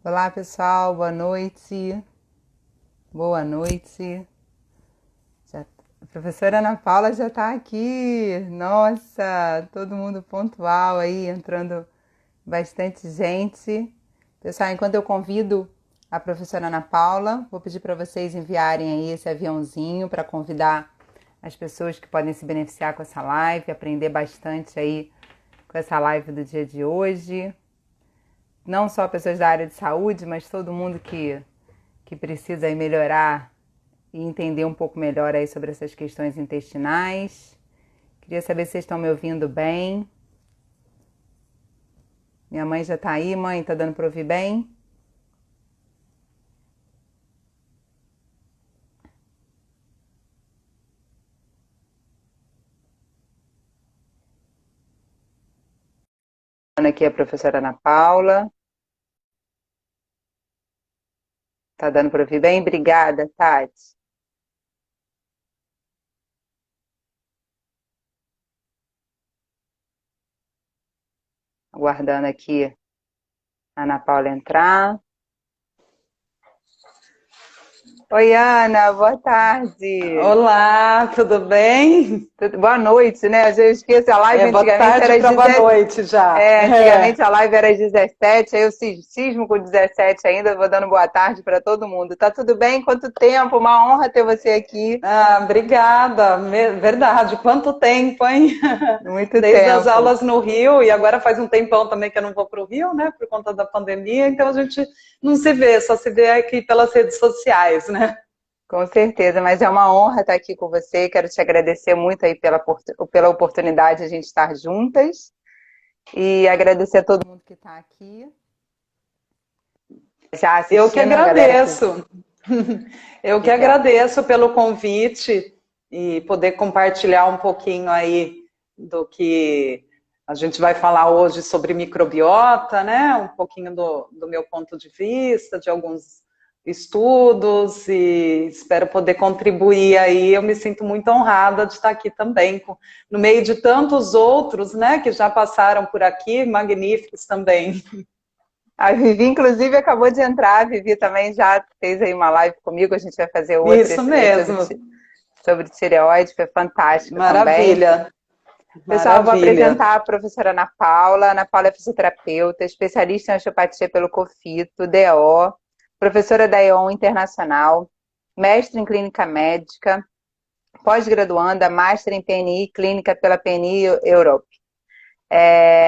Olá, pessoal, boa noite. Boa noite. A professora Ana Paula já está aqui. Nossa, todo mundo pontual aí, entrando bastante gente. Pessoal, enquanto eu convido a professora Ana Paula, vou pedir para vocês enviarem aí esse aviãozinho para convidar as pessoas que podem se beneficiar com essa live, aprender bastante aí com essa live do dia de hoje. Não só pessoas da área de saúde, mas todo mundo que precisa aí melhorar e entender um pouco melhor aí sobre essas questões intestinais. Queria saber se vocês estão me ouvindo bem. Minha mãe já está aí, mãe, tá dando para ouvir bem? Aqui a professora Ana Paula. Tá dando para ouvir bem? Obrigada, Tati. Aguardando aqui a Ana Paula entrar. Oi, Ana, boa tarde. Olá, tudo bem? Boa noite, né? Eu esqueço, a live Boa antigamente tarde era às para boa noite já. antigamente a live era às 17, aí eu cismo com 17 ainda, vou dando boa tarde para todo mundo. Tá tudo bem? Quanto tempo? Uma honra ter você aqui. Obrigada, verdade. Quanto tempo, hein? Muito Desde as tempo. aulas no Rio, e agora faz um tempão também que eu não vou para o Rio, né? Por conta da pandemia, então a gente não se vê, só se vê aqui pelas redes sociais, né? Com certeza, mas é uma honra estar aqui com você. Quero te agradecer muito aí pela oportunidade de a gente estar juntas e agradecer a todo mundo que está aqui. Já Eu que assistindo, a galera que agradeço. Eu que fica. agradeço pelo convite e poder compartilhar um pouquinho aí do que a gente vai falar hoje sobre microbiota, né? Um pouquinho do meu ponto de vista, de alguns estudos, e espero poder contribuir aí. Eu me sinto muito honrada de estar aqui também, no meio de tantos outros, né, que já passaram por aqui, magníficos também. A Vivi, inclusive, acabou de entrar. A Vivi também já fez aí uma live comigo. A gente vai fazer outra Isso sobre, mesmo, sobre tireoide. Foi fantástico também. maravilha. Pessoal, eu vou Maravilha. apresentar a professora Ana Paula. Ana Paula é fisioterapeuta, especialista em osteopatia pelo COFITO, DO, professora da EON Internacional, mestre em clínica médica, pós-graduanda, master em PNI clínica pela PNI Europe.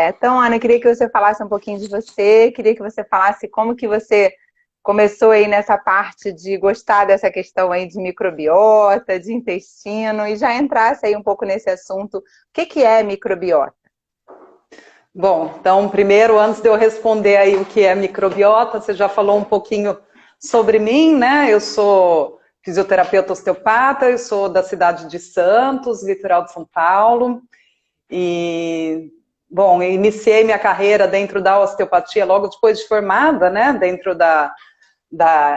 Então, Ana, eu queria que você falasse um pouquinho de você, queria que você falasse como que você começou aí nessa parte de gostar dessa questão aí de microbiota, de intestino, e já entrasse aí um pouco nesse assunto. O que que é microbiota? Bom, então, primeiro, antes de eu responder aí o que é microbiota, você já falou um pouquinho sobre mim, né? Eu sou fisioterapeuta osteopata, eu sou da cidade de Santos, litoral de São Paulo, e, bom, eu iniciei minha carreira dentro da osteopatia logo depois de formada, né? Dentro da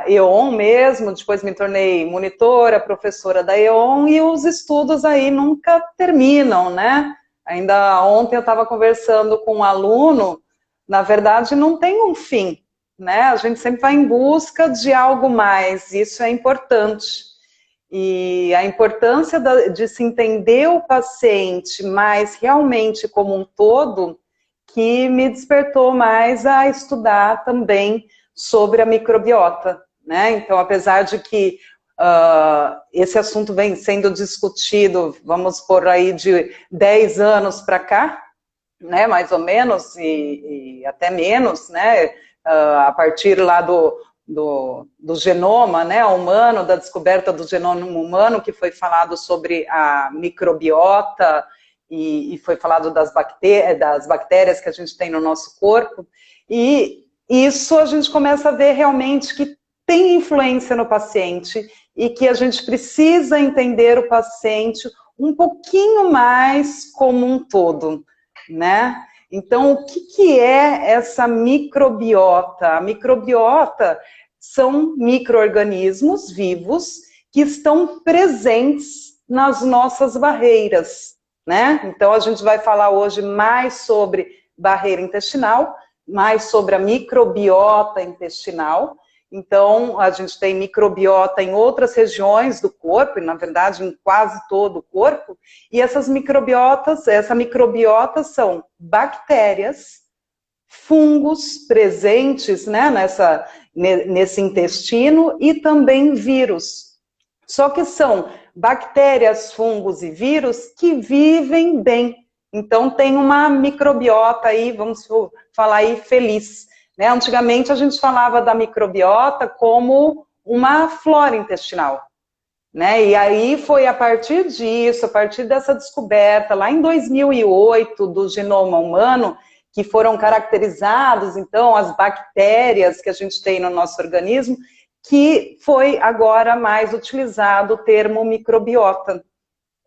EON mesmo, depois me tornei monitora, professora da EON, e os estudos aí nunca terminam, né? Ainda ontem eu estava conversando com um aluno, na verdade não tem um fim, né? A gente sempre vai em busca de algo mais, isso é importante. E a importância de se entender o paciente mais realmente como um todo, que me despertou mais a estudar também sobre a microbiota, né? Então, apesar de que esse assunto vem sendo discutido, vamos por aí de 10 anos para cá, né, mais ou menos, e até menos, né, a partir lá do genoma, né, humano, da descoberta do genoma humano, que foi falado sobre a microbiota, e foi falado das bactérias que a gente tem no nosso corpo, e isso a gente começa a ver realmente que tem influência no paciente, e que a gente precisa entender o paciente um pouquinho mais como um todo, né? Então, o que é essa microbiota? A microbiota são micro-organismos vivos que estão presentes nas nossas barreiras, né? Então, a gente vai falar hoje mais sobre barreira intestinal, mais sobre a microbiota intestinal. Então, a gente tem microbiota em outras regiões do corpo, e na verdade em quase todo o corpo, e essa microbiota são bactérias, fungos presentes, né, nesse intestino, e também vírus. Só que são bactérias, fungos e vírus que vivem bem. Então tem uma microbiota aí, vamos falar aí, feliz. Né? Antigamente a gente falava da microbiota como uma flora intestinal. Né? E aí foi a partir disso, a partir dessa descoberta, lá em 2008, do genoma humano, que foram caracterizados, então, as bactérias que a gente tem no nosso organismo, que foi agora mais utilizado o termo microbiota.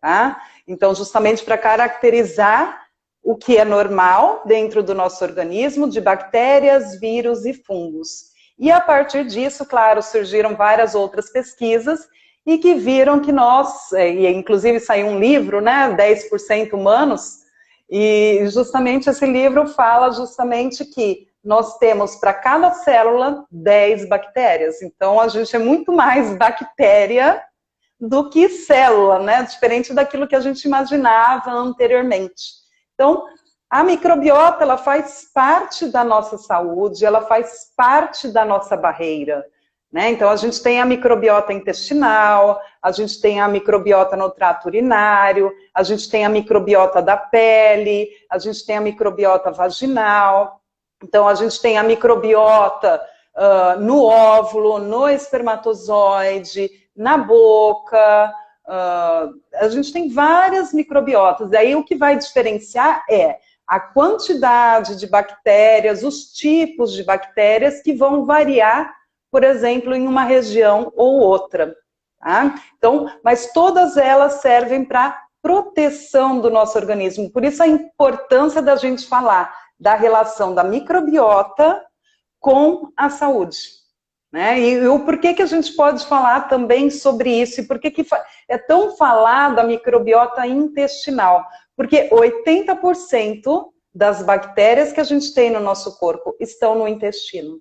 Tá? Então, justamente para caracterizar o que é normal dentro do nosso organismo, de bactérias, vírus e fungos. E a partir disso, claro, surgiram várias outras pesquisas e que viram que nós, e inclusive saiu um livro, né, 10% humanos, e justamente esse livro fala justamente que nós temos para cada célula 10 bactérias. Então, a gente é muito mais bactéria do que célula, né? Diferente daquilo que a gente imaginava anteriormente. Então, a microbiota, ela faz parte da nossa saúde, ela faz parte da nossa barreira, né? Então, a gente tem a microbiota intestinal, a gente tem a microbiota no trato urinário, a gente tem a microbiota da pele, a gente tem a microbiota vaginal, então, a gente tem a microbiota no óvulo, no espermatozoide, na boca, a gente tem várias microbiotas. Aí o que vai diferenciar é a quantidade de bactérias, os tipos de bactérias que vão variar, por exemplo, em uma região ou outra. Tá? Então, mas todas elas servem para proteção do nosso organismo. Por isso a importância da gente falar da relação da microbiota com a saúde. Né? E o porquê que a gente pode falar também sobre isso, e por que é tão falada a microbiota intestinal? Porque 80% das bactérias que a gente tem no nosso corpo estão no intestino.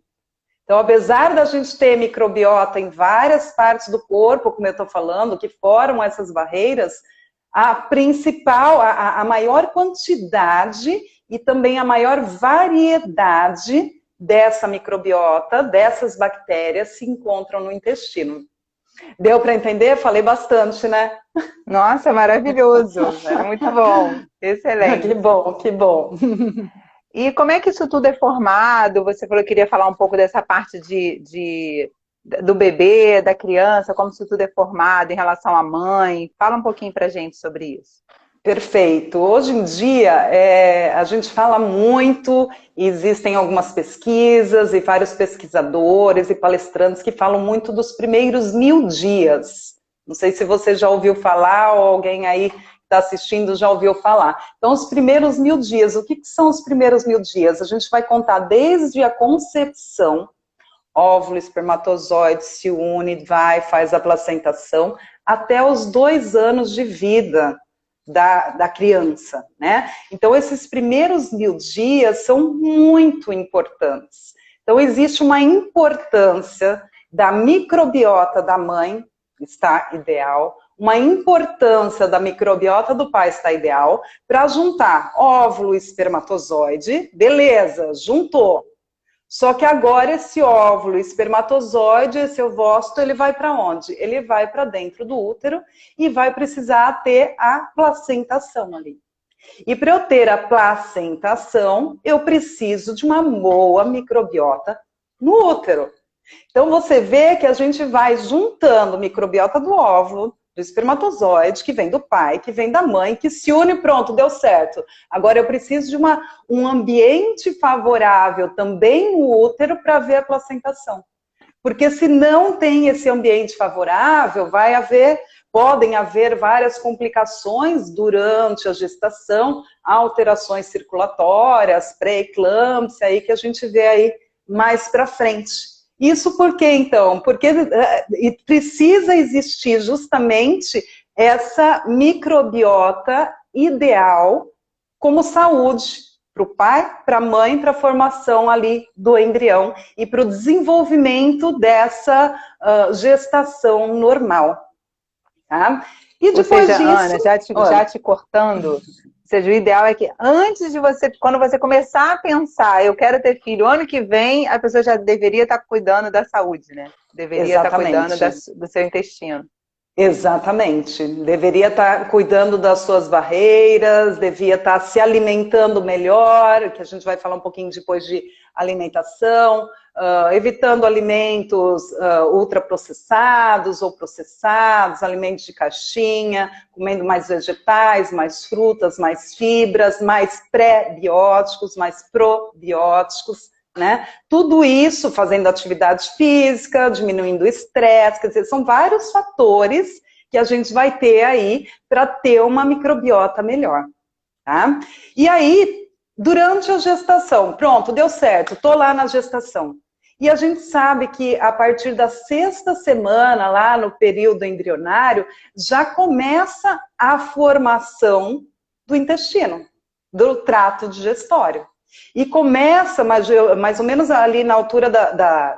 Então, apesar da gente ter microbiota em várias partes do corpo, como eu estou falando, que formam essas barreiras, a principal, a maior quantidade e também a maior variedade dessa microbiota, dessas bactérias, se encontram no intestino. Deu para entender? Falei bastante, né? Nossa, maravilhoso. Era muito bom. Excelente. Que bom, que bom. E como é que isso tudo é formado? Você falou que queria falar um pouco dessa parte do bebê, da criança, como isso tudo é formado em relação à mãe. Fala um pouquinho pra gente sobre isso. Perfeito. Hoje em dia, a gente fala muito, existem algumas pesquisas e vários pesquisadores e palestrantes que falam muito dos primeiros 1000 dias. Não sei se você já ouviu falar ou alguém aí que está assistindo já ouviu falar. Então, os primeiros 1000 dias, o que são os primeiros 1000 dias? A gente vai contar desde a concepção, óvulo, espermatozoide, se une, faz a placentação, até os 2 anos de vida da criança, né? Então, esses primeiros 1000 dias são muito importantes. Então, existe uma importância da microbiota da mãe, está ideal, uma importância da microbiota do pai está ideal, para juntar óvulo e espermatozoide, beleza, juntou. Só que agora esse óvulo, espermatozoide, esse ovócito, ele vai para onde? Ele vai para dentro do útero e vai precisar ter a placentação ali. E para eu ter a placentação, eu preciso de uma boa microbiota no útero. Então você vê que a gente vai juntando microbiota do óvulo, do espermatozoide, que vem do pai, que vem da mãe, que se une, pronto, deu certo. Agora eu preciso de um ambiente favorável também no útero para ver a placentação. Porque se não tem esse ambiente favorável, podem haver várias complicações durante a gestação, alterações circulatórias, pré-eclâmpsia, aí que a gente vê aí mais para frente. Isso por quê, então? Porque precisa existir justamente essa microbiota ideal como saúde para o pai, para a mãe, para a formação ali do embrião e para o desenvolvimento dessa gestação normal. Tá? E Ou depois seja, disso... Ana, já te cortando, ou seja, o ideal é que antes de você, quando você começar a pensar, eu quero ter filho ano que vem, a pessoa já deveria estar cuidando da saúde, né? Deveria estar cuidando do seu intestino. Exatamente. Deveria estar cuidando das suas barreiras, devia estar se alimentando melhor, que a gente vai falar um pouquinho depois de alimentação, evitando alimentos ultraprocessados ou processados, alimentos de caixinha, comendo mais vegetais, mais frutas, mais fibras, mais pré-bióticos, mais probióticos. Né? Tudo isso fazendo atividade física, diminuindo o estresse, quer dizer, são vários fatores que a gente vai ter aí para ter uma microbiota melhor. Tá? E aí, durante a gestação, pronto, deu certo, estou lá na gestação. E a gente sabe que a partir da 6ª semana, lá no período embrionário, já começa a formação do intestino, do trato digestório. E começa mais ou menos ali na altura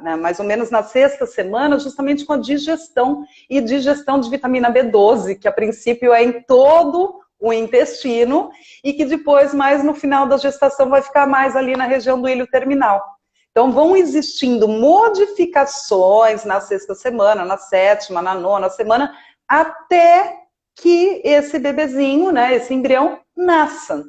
né, mais ou menos na 6ª semana, justamente com a digestão e digestão de vitamina B12, que a princípio é em todo o intestino e que depois, mais no final da gestação, vai ficar mais ali na região do ilho terminal. Então vão existindo modificações na 6ª semana, na 7ª, na 9ª semana, até que esse bebezinho, né, esse embrião, nasça.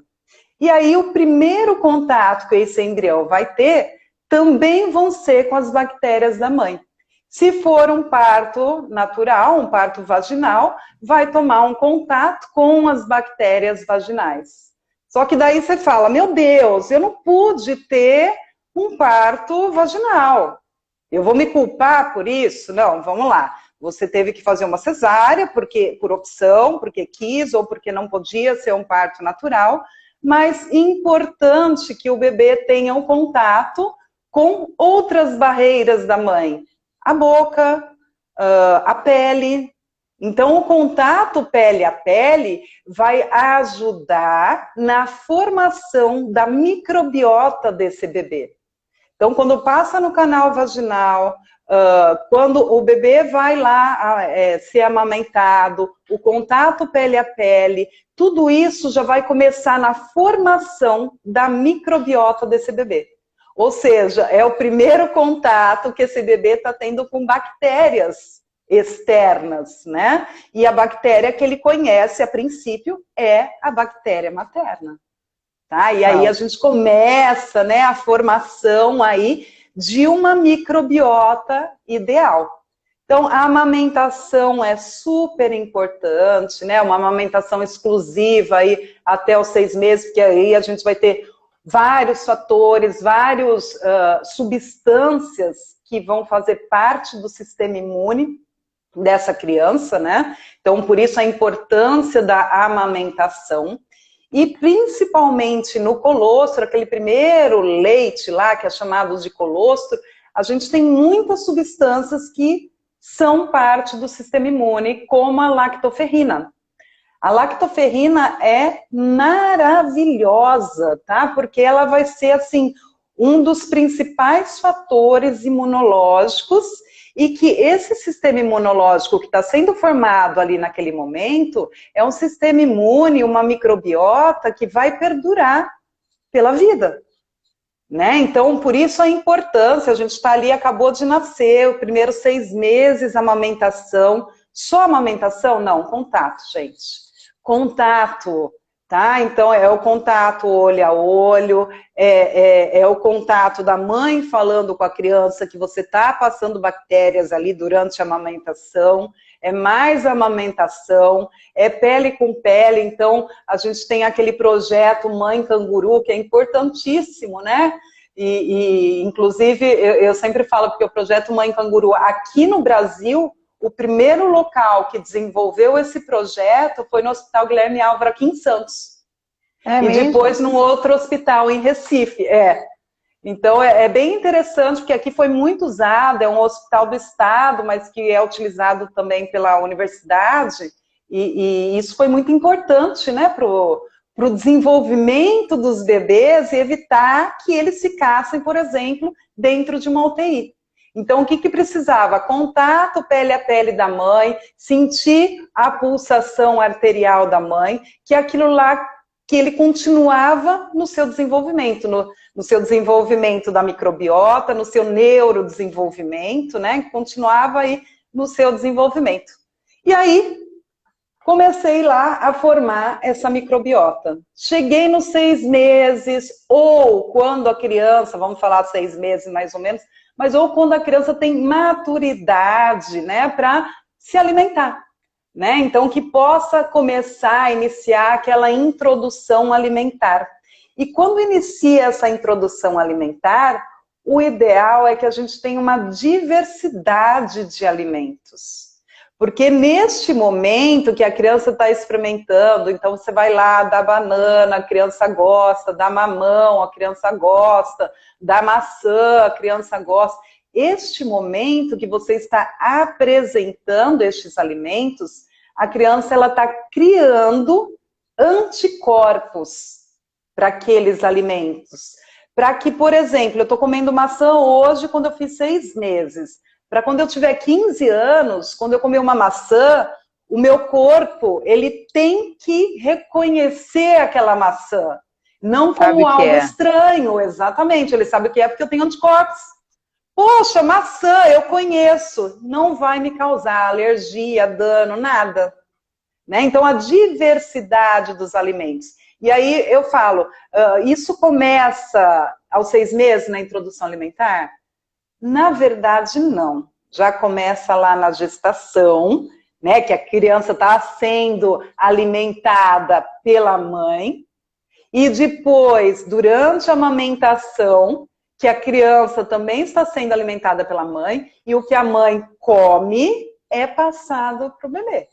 E aí o primeiro contato que esse embrião vai ter também vão ser com as bactérias da mãe. Se for um parto natural, um parto vaginal, vai tomar um contato com as bactérias vaginais. Só que daí você fala, meu Deus, eu não pude ter um parto vaginal. Eu vou me culpar por isso? Não, vamos lá. Você teve que fazer uma cesárea por opção, porque quis ou porque não podia ser um parto natural, mas importante que o bebê tenha um contato com outras barreiras da mãe. A boca, a pele. Então, o contato pele a pele vai ajudar na formação da microbiota desse bebê. Então, quando passa no canal vaginal, quando o bebê vai lá ser amamentado, o contato pele a pele, tudo isso já vai começar na formação da microbiota desse bebê. Ou seja, é o primeiro contato que esse bebê está tendo com bactérias externas, né? E a bactéria que ele conhece, a princípio, é a bactéria materna. Tá? E aí a gente começa, né, a formação aí de uma microbiota ideal. Então, a amamentação é super importante, né? Uma amamentação exclusiva aí até os 6 meses, porque aí a gente vai ter vários fatores, várias substâncias que vão fazer parte do sistema imune dessa criança, né? Então, por isso a importância da amamentação. E principalmente no colostro, aquele primeiro leite lá, que é chamado de colostro, a gente tem muitas substâncias que são parte do sistema imune, como a lactoferrina. A lactoferrina é maravilhosa, tá? Porque ela vai ser, assim, um dos principais fatores imunológicos e que esse sistema imunológico que está sendo formado ali naquele momento é um sistema imune, uma microbiota que vai perdurar pela vida. Né? Então, por isso a importância, a gente está ali, acabou de nascer, os primeiros 6 meses, amamentação. Só amamentação? Não, contato, gente. Contato, tá? Então, é o contato olho a olho, é o contato da mãe falando com a criança que você está passando bactérias ali durante a amamentação, é mais amamentação, é pele com pele. Então, a gente tem aquele projeto Mãe Canguru, que é importantíssimo, né? E inclusive, eu sempre falo, porque o projeto Mãe Canguru, aqui no Brasil, o primeiro local que desenvolveu esse projeto foi no Hospital Guilherme Álvaro, aqui em Santos. E mesmo? Depois num outro hospital em Recife. Então, é bem interessante, porque aqui foi muito usado, é um hospital do estado, mas que é utilizado também pela universidade, e isso foi muito importante, né, para o desenvolvimento dos bebês e evitar que eles ficassem, por exemplo, dentro de uma UTI. Então, o que precisava? Contato pele a pele da mãe, sentir a pulsação arterial da mãe, que aquilo lá, que ele continuava no seu desenvolvimento, no seu desenvolvimento da microbiota, no seu neurodesenvolvimento, né? Continuava aí no seu desenvolvimento. E aí, comecei lá a formar essa microbiota. Cheguei nos 6 meses, ou quando a criança, vamos falar 6 meses mais ou menos, mas ou quando a criança tem maturidade, né, para se alimentar, né? Então, que possa começar a iniciar aquela introdução alimentar. E quando inicia essa introdução alimentar, o ideal é que a gente tenha uma diversidade de alimentos. Porque neste momento que a criança está experimentando, então você vai lá, dá banana, a criança gosta, dá mamão, a criança gosta, dá maçã, a criança gosta. Este momento que você está apresentando estes alimentos, a criança ela está criando anticorpos para aqueles alimentos. Para que, por exemplo, eu estou comendo maçã hoje quando eu fiz 6 meses. Para quando eu tiver 15 anos, quando eu comer uma maçã, o meu corpo, ele tem que reconhecer aquela maçã. Não como algo estranho, exatamente. Ele sabe o que é porque eu tenho anticorpos. Poxa, maçã, eu conheço. Não vai me causar alergia, dano, nada. Né? Então, a diversidade dos alimentos. E aí eu falo, isso começa aos 6 meses na introdução alimentar? Na verdade, não. Já começa lá na gestação, né, que a criança está sendo alimentada pela mãe, e depois, durante a amamentação, que a criança também está sendo alimentada pela mãe, e o que a mãe come é passado para o bebê.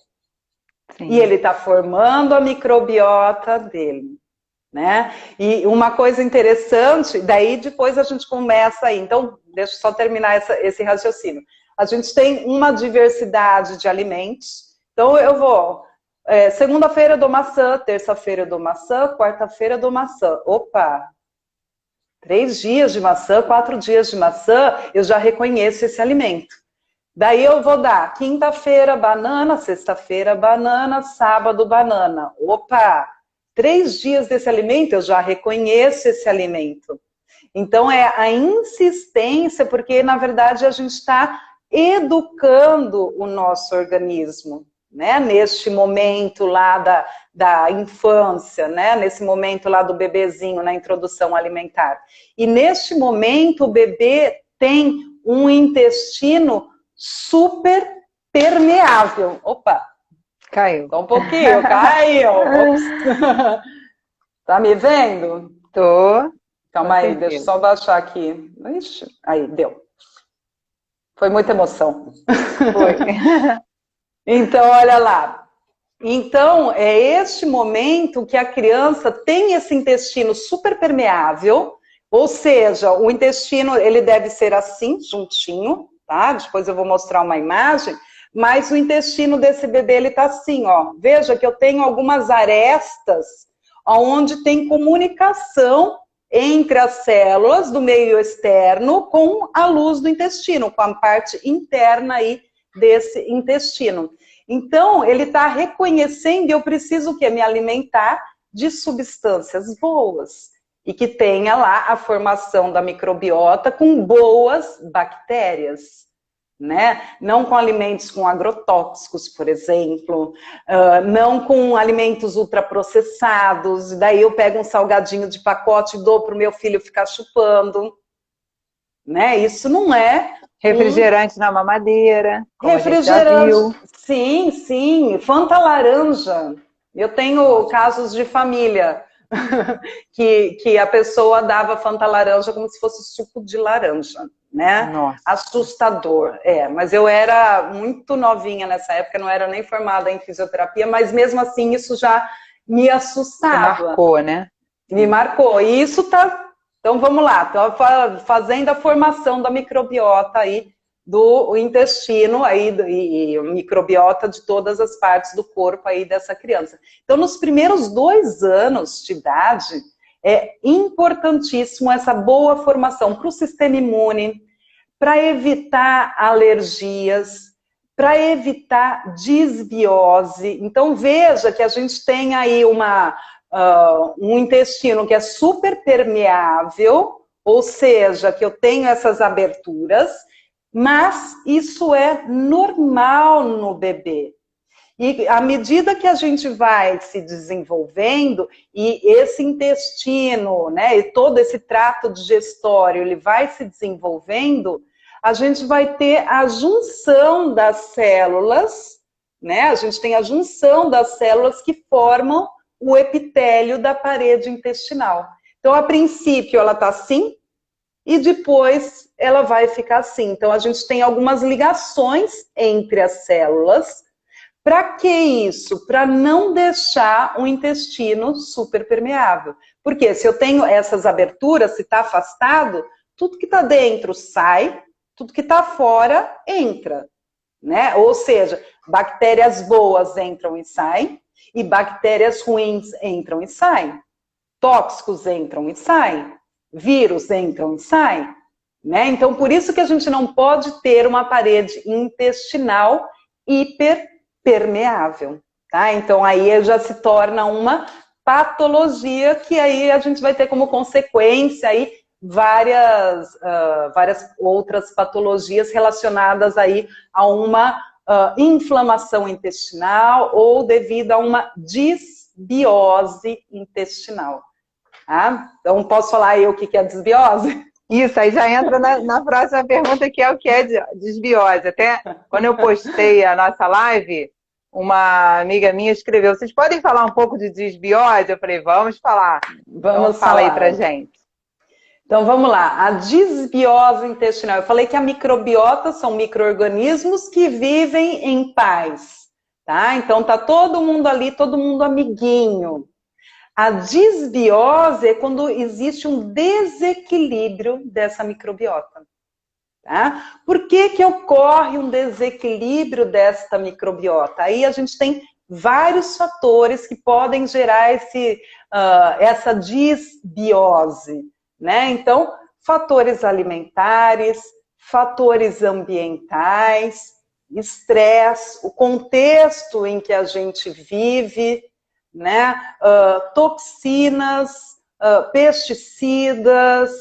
Sim. E ele está formando a microbiota dele. Né? E uma coisa interessante, daí depois a gente começa aí, então deixa eu só terminar esse raciocínio. A gente tem uma diversidade de alimentos, então eu vou, segunda-feira eu dou maçã, terça-feira eu dou maçã, quarta-feira eu dou maçã. Opa! 3 dias de maçã, 4 dias de maçã, eu já reconheço esse alimento. Daí eu vou dar quinta-feira banana, sexta-feira banana, sábado banana. Opa! 3 dias desse alimento, eu já reconheço esse alimento. Então, é a insistência, porque, na verdade, a gente está educando o nosso organismo, né? Neste momento lá da infância, né? Nesse momento lá do bebezinho, na introdução alimentar. E, neste momento, o bebê tem um intestino super permeável. Opa! Caiu. Só um pouquinho, caiu. Tá me vendo? Tô. Calma aí, deixa eu só baixar aqui. Ixi, aí, deu. Foi muita emoção. Foi. Então, olha lá. Então, é este momento que a criança tem esse intestino super permeável, ou seja, o intestino, ele deve ser assim, juntinho, tá? Depois eu vou mostrar uma imagem. Mas o intestino desse bebê, ele tá assim, ó. Veja que eu tenho algumas arestas onde tem comunicação entre as células do meio externo com a luz do intestino, com a parte interna aí desse intestino. Então, ele tá reconhecendo, eu preciso o quê? Me alimentar de substâncias boas. E que tenha lá a formação da microbiota com boas bactérias. Né? Não com alimentos com agrotóxicos, por exemplo, não com alimentos ultraprocessados, daí eu pego um salgadinho de pacote e dou para o meu filho ficar chupando, né? Isso não é... Refrigerante na mamadeira, como refrigerante, a gente já viu. Sim, sim, Fanta laranja. Eu tenho casos de família que a pessoa dava Fanta laranja como se fosse suco de laranja. Né? Nossa. Assustador, mas eu era muito novinha nessa época, não era nem formada em fisioterapia, mas mesmo assim isso já me assustava. Te marcou, né? Me marcou, e isso tá, então vamos lá, tô fazendo a formação da microbiota aí do intestino aí, e microbiota de todas as partes do corpo aí dessa criança. Então, nos primeiros 2 anos de idade, é importantíssimo essa boa formação para o sistema imune, para evitar alergias, para evitar disbiose. Então, veja que a gente tem aí um intestino que é super permeável, ou seja, que eu tenho essas aberturas, mas isso é normal no bebê. E à medida que a gente vai se desenvolvendo, e esse intestino, né, e todo esse trato digestório, ele vai se desenvolvendo, a gente vai ter a junção das células, né? A gente tem a junção das células que formam o epitélio da parede intestinal. Então, a princípio, ela está assim, e depois ela vai ficar assim. Então, a gente tem algumas ligações entre as células. Para que isso? Para não deixar o intestino super permeável. Porque se eu tenho essas aberturas, se está afastado, tudo que está dentro sai, tudo que está fora entra, né? Ou seja, bactérias boas entram e saem, e bactérias ruins entram e saem. Tóxicos entram e saem. Vírus entram e saem, né? Então, por isso que a gente não pode ter uma parede intestinal hiperpermeável, tá? Então, aí já se torna uma patologia que aí a gente vai ter como consequência aí várias outras patologias relacionadas aí a uma inflamação intestinal ou devido a uma disbiose intestinal. Ah, então, posso falar aí o que é desbiose? Isso, aí já entra na próxima pergunta, que é o que é desbiose. Até quando eu postei a nossa live, uma amiga minha escreveu: vocês podem falar um pouco de desbiose? Eu falei, vamos falar. Vamos falar aí falar. pra gente. Então, vamos lá. A desbiose intestinal. Eu falei que a microbiota são micro-organismos que vivem em paz, tá? Então, tá todo mundo ali, todo mundo amiguinho. A desbiose é quando existe um desequilíbrio dessa microbiota. Tá? Por que ocorre um desequilíbrio desta microbiota? Aí a gente tem vários fatores que podem gerar essa desbiose, né? Então, fatores alimentares, fatores ambientais, estresse, o contexto em que a gente vive, né? Toxinas, pesticidas,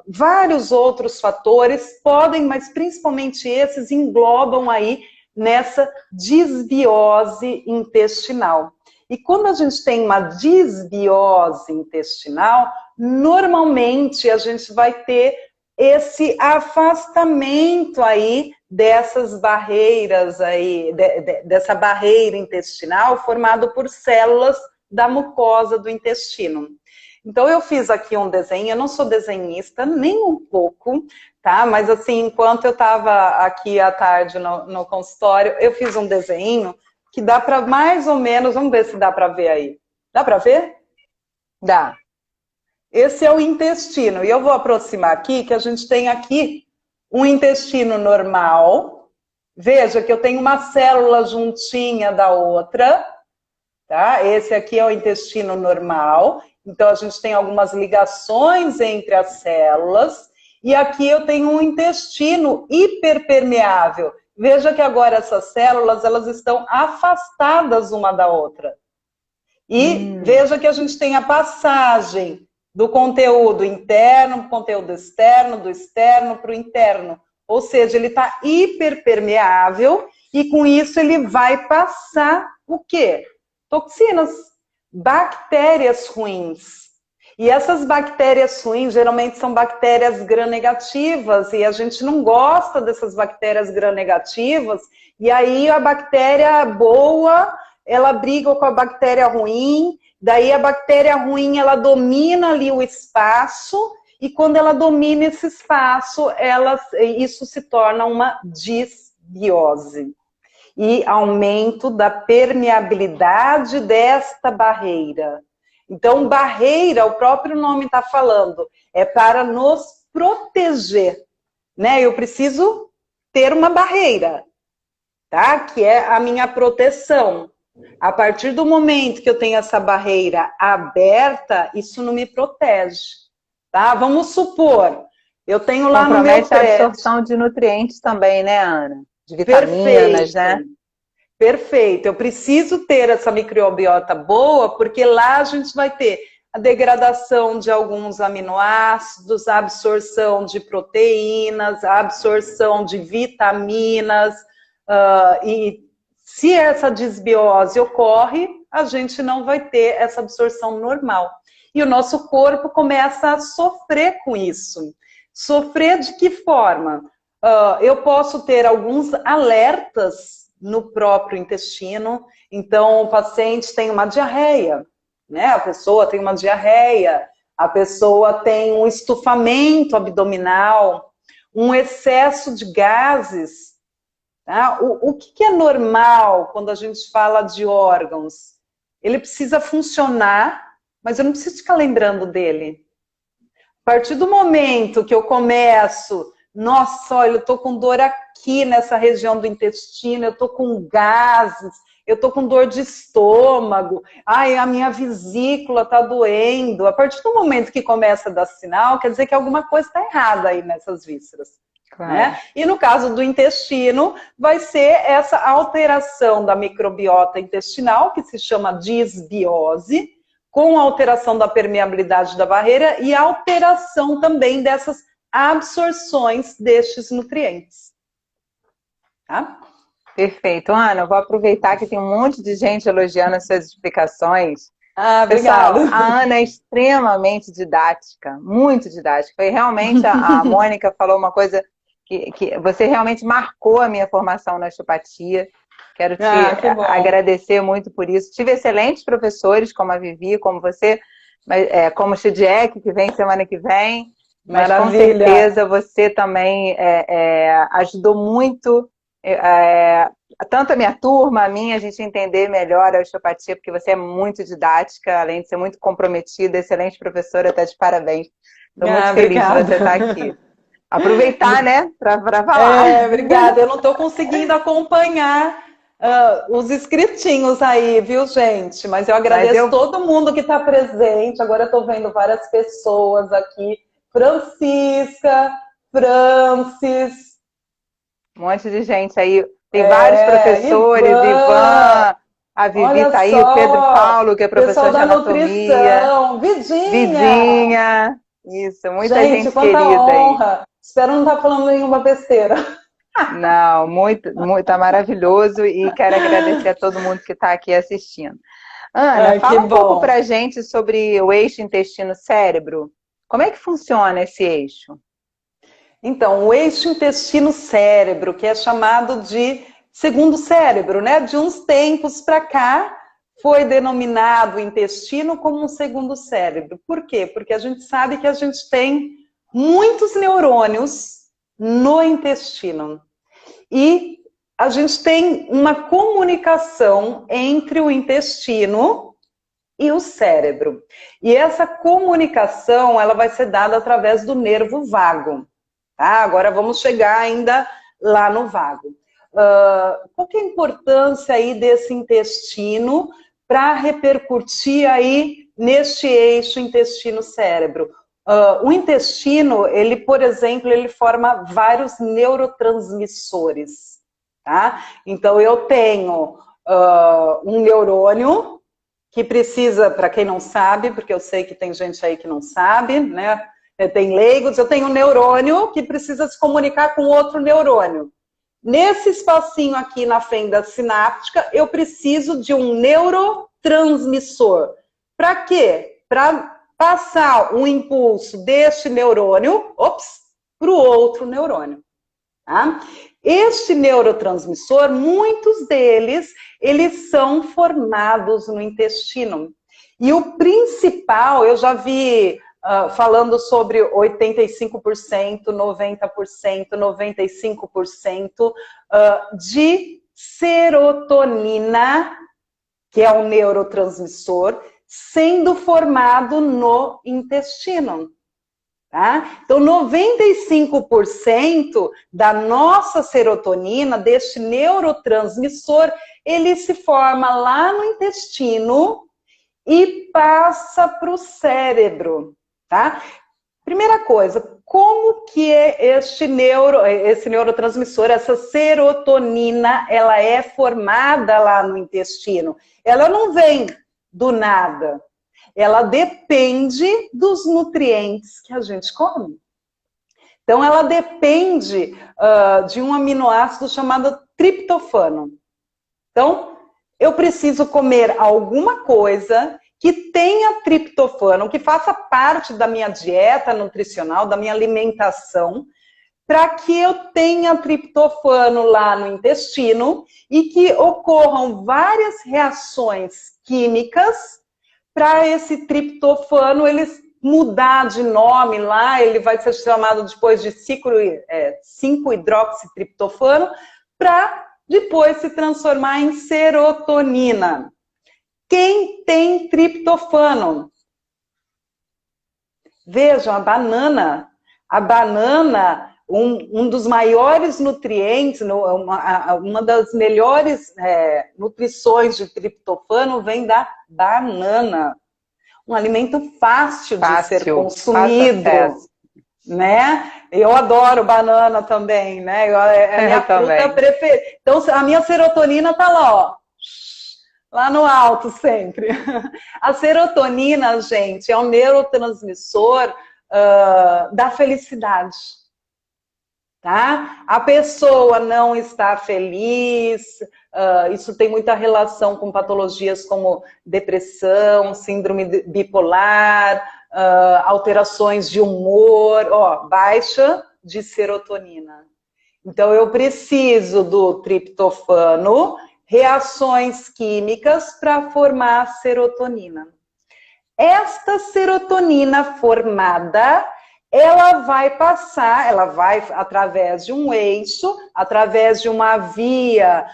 vários outros fatores podem, mas principalmente esses englobam aí nessa desbiose intestinal. E quando a gente tem uma desbiose intestinal, normalmente a gente vai ter esse afastamento aí dessas barreiras aí, dessa barreira intestinal formado por células da mucosa do intestino. Então, eu fiz aqui um desenho, eu não sou desenhista, nem um pouco, tá? Mas assim, enquanto eu estava aqui à tarde no consultório, eu fiz um desenho que dá para mais ou menos, vamos ver se dá para ver aí. Dá para ver? Dá. Esse é o intestino, e eu vou aproximar aqui, que a gente tem aqui um intestino normal. Veja que eu tenho uma célula juntinha da outra, tá? Esse aqui é o intestino normal. Então, a gente tem algumas ligações entre as células. E aqui eu tenho um intestino hiperpermeável. Veja que agora essas células, elas estão afastadas uma da outra. E veja que a gente tem a passagem do conteúdo interno para o conteúdo externo, do externo para o interno. Ou seja, ele está hiperpermeável e com isso ele vai passar o quê? Toxinas, bactérias ruins. E essas bactérias ruins geralmente são bactérias gram-negativas e a gente não gosta dessas bactérias gram-negativas e aí a bactéria boa, ela briga com a bactéria ruim, daí a bactéria ruim, ela domina ali o espaço e quando ela domina esse espaço, isso se torna uma disbiose. E aumento da permeabilidade desta barreira. Então, barreira, o próprio nome está falando, é para nos proteger. né? Eu preciso ter uma barreira, tá? Que é a minha proteção. A partir do momento que eu tenho essa barreira aberta, isso não me protege, tá? Vamos supor, eu tenho lá no meu Compromete a prédio. absorção de nutrientes também, né, Ana? De vitaminas, Perfeito, né? perfeito. Eu preciso ter essa microbiota boa, porque lá a gente vai ter a degradação de alguns aminoácidos, a absorção de proteínas, a absorção de vitaminas, e se essa desbiose ocorre, a gente não vai ter essa absorção normal. E o nosso corpo começa a sofrer com isso. Sofrer de que forma? Eu posso ter alguns alertas no próprio intestino. Então, o paciente tem uma diarreia, né? A pessoa tem uma diarreia, a pessoa tem um estufamento abdominal, um excesso de gases. Tá? O que é normal quando a gente fala de órgãos? Ele precisa funcionar, mas eu não preciso ficar lembrando dele. A partir do momento que eu começo, nossa, olha, eu tô com dor aqui nessa região do intestino, eu tô com gases, eu tô com dor de estômago, ai, a minha vesícula tá doendo. A partir do momento que começa a dar sinal, quer dizer que alguma coisa está errada aí nessas vísceras. Claro. Né? E no caso do intestino, vai ser essa alteração da microbiota intestinal, que se chama disbiose, com alteração da permeabilidade da barreira e alteração também dessas absorções destes nutrientes. Tá? Perfeito. Ana, eu vou aproveitar que tem um monte de gente elogiando as suas explicações. Pessoal, obrigada. A Ana é extremamente didática, muito didática. Foi realmente, a Mônica falou uma coisa que você realmente marcou a minha formação na osteopatia. Quero te agradecer muito por isso. Tive excelentes professores, como a Vivi, como você, como o Chidiek, que vem semana que vem. Mas com certeza você também ajudou muito, tanto a minha turma, a minha, a gente entender melhor a osteopatia, porque você é muito didática, além de ser muito comprometida, excelente professora, até de parabéns. Estou muito feliz de você estar aqui. Aproveitar, né, para falar. Obrigada. Eu não estou conseguindo acompanhar os inscritinhos aí, viu, gente? Mas eu agradeço todo mundo que está presente. Agora eu estou vendo várias pessoas aqui. Francisca, Francis. Um monte de gente aí. Tem vários professores, Ivan, a Vivi está aí, o Pedro Paulo, que é professor de anatomia. Nutrição, Vidinha. Vidinha. Isso, muita gente querida honra. aí. Espero não estar falando nenhuma besteira. Não, muito, tá maravilhoso e quero agradecer a todo mundo que está aqui assistindo. Ana, fala um pouco pra gente sobre o eixo intestino-cérebro. Como é que funciona esse eixo? Então, o eixo intestino-cérebro, que é chamado de segundo cérebro, né? De uns tempos para cá, foi denominado o intestino como um segundo cérebro. Por quê? Porque a gente sabe que a gente tem muitos neurônios no intestino. E a gente tem uma comunicação entre o intestino e o cérebro. E essa comunicação, ela vai ser dada através do nervo vago. Tá? Agora vamos chegar ainda lá no vago. Qual que é a importância aí desse intestino para repercutir aí neste eixo intestino-cérebro? O intestino, ele, por exemplo, ele forma vários neurotransmissores, tá? Então, eu tenho um neurônio que precisa, para quem não sabe, porque eu sei que tem gente aí que não sabe, né? Tem leigos, eu tenho um neurônio que precisa se comunicar com outro neurônio. Nesse espacinho aqui na fenda sináptica, eu preciso de um neurotransmissor. Para quê? Para passar um impulso deste neurônio, para o outro neurônio. Tá? Este neurotransmissor, muitos deles, eles são formados no intestino. E o principal, eu já vi falando sobre 85%, 90%, 95% de serotonina, que é um neurotransmissor, sendo formado no intestino. Tá? Então, 95% da nossa serotonina, deste neurotransmissor, ele se forma lá no intestino e passa para o cérebro, tá? Primeira coisa, como que é esse neurotransmissor, essa serotonina, ela é formada lá no intestino? Ela não vem do nada. Ela depende dos nutrientes que a gente come. Então, ela depende de um aminoácido chamado triptofano. Então, eu preciso comer alguma coisa que tenha triptofano, que faça parte da minha dieta nutricional, da minha alimentação, para que eu tenha triptofano lá no intestino e que ocorram várias reações químicas para esse triptofano ele mudar de nome lá, ele vai ser chamado depois de 5-hidroxitriptofano, para depois se transformar em serotonina. Quem tem triptofano? Vejam, a banana, um dos maiores nutrientes, uma das melhores nutrições de triptofano vem da banana. Um alimento fácil de ser consumido, né? Eu adoro banana também, né? É a minha fruta preferida. Então, a minha serotonina tá lá, ó. Lá no alto sempre. A serotonina, gente, é um neurotransmissor da felicidade. Tá? A pessoa não está feliz, isso tem muita relação com patologias como depressão, síndrome bipolar, alterações de humor, baixa de serotonina. Então, eu preciso do triptofano, reações químicas para formar a serotonina. Esta serotonina formada, ela vai através de um eixo, através de uma via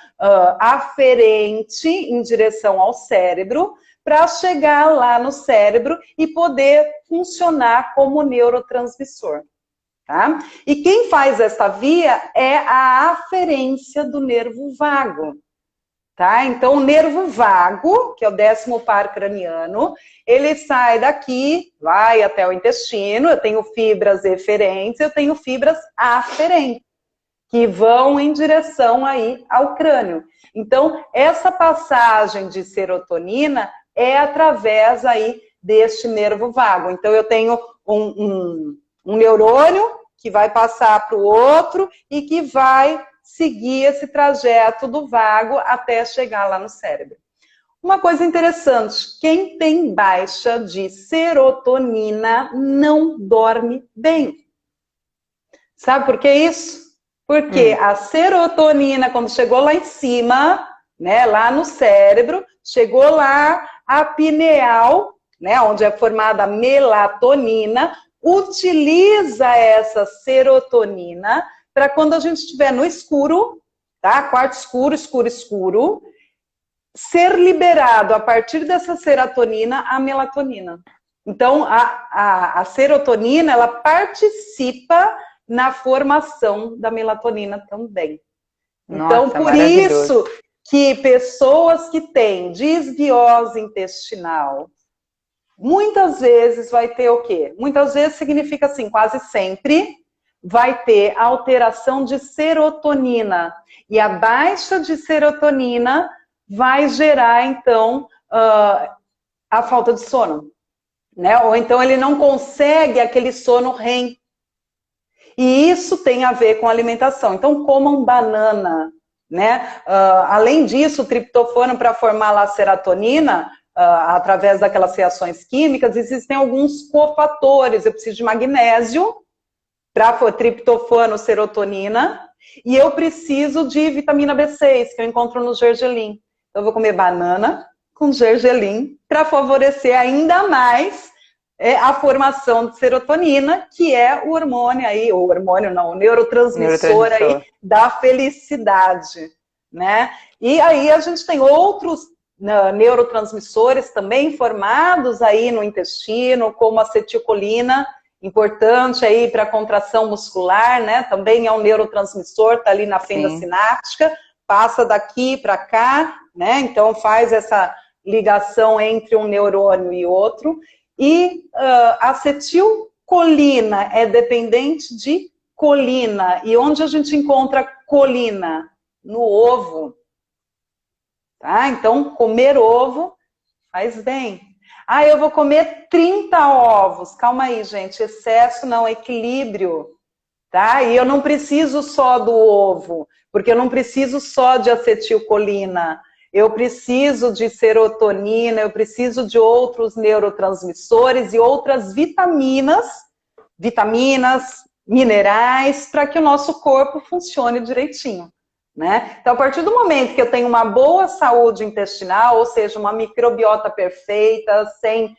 aferente em direção ao cérebro, para chegar lá no cérebro e poder funcionar como neurotransmissor. Tá? E quem faz essa via é a aferência do nervo vago. Tá? Então, o nervo vago, que é o 10º par craniano, ele sai daqui, vai até o intestino, eu tenho fibras eferentes, eu tenho fibras aferentes, que vão em direção aí ao crânio. Então, essa passagem de serotonina é através aí deste nervo vago. Então, eu tenho um neurônio que vai passar para o outro e que vai seguir esse trajeto do vago até chegar lá no cérebro. Uma coisa interessante, quem tem baixa de serotonina não dorme bem. Sabe por que isso? Porque a serotonina, quando chegou lá em cima, né, lá no cérebro, chegou lá a pineal, né, onde é formada a melatonina, utiliza essa serotonina para quando a gente estiver no escuro, tá? Quarto escuro, escuro, escuro, ser liberado a partir dessa serotonina a melatonina. Então, a serotonina, ela participa na formação da melatonina também. Então, Nossa, por isso que pessoas que têm desbiose intestinal, muitas vezes vai ter o quê? Muitas vezes significa assim, quase sempre, vai ter alteração de serotonina. E a baixa de serotonina vai gerar, então, a falta de sono. Né? Ou então ele não consegue aquele sono REM. E isso tem a ver com alimentação. Então, comam banana. Né? Além disso, o triptofano, para formar lá a serotonina, através daquelas reações químicas, existem alguns cofatores. Eu preciso de magnésio, para triptofano, serotonina, e eu preciso de vitamina B6, que eu encontro no gergelim. Então, eu vou comer banana com gergelim para favorecer ainda mais a formação de serotonina, que é o hormônio aí, o neurotransmissor aí da felicidade, né? E aí a gente tem outros neurotransmissores também formados aí no intestino, como a acetilcolina importante aí para contração muscular, né? Também é um neurotransmissor, está ali na fenda sináptica, passa daqui para cá, né? Então faz essa ligação entre um neurônio e outro. E acetilcolina é dependente de colina. E onde a gente encontra colina? No ovo. Tá? Então, comer ovo faz bem. Ah, eu vou comer 30 ovos. Calma aí, gente. Excesso não, equilíbrio. Tá? E eu não preciso só do ovo, porque eu não preciso só de acetilcolina. Eu preciso de serotonina, eu preciso de outros neurotransmissores e outras vitaminas, minerais, para que o nosso corpo funcione direitinho. Né? Então, a partir do momento que eu tenho uma boa saúde intestinal, ou seja, uma microbiota perfeita, sem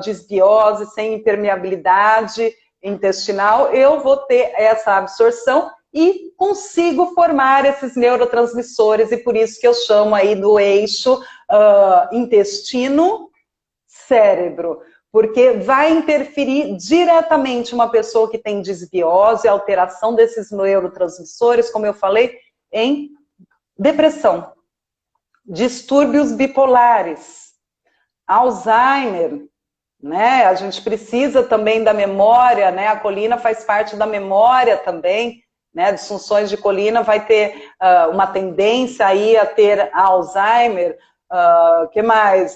disbiose, sem impermeabilidade intestinal, eu vou ter essa absorção e consigo formar esses neurotransmissores, e por isso que eu chamo aí do eixo intestino-cérebro, porque vai interferir diretamente uma pessoa que tem disbiose, alteração desses neurotransmissores, como eu falei, em depressão, distúrbios bipolares, Alzheimer, né? A gente precisa também da memória, né? A colina faz parte da memória também, né? Disfunções de colina vai ter uma tendência aí a ter Alzheimer, que mais?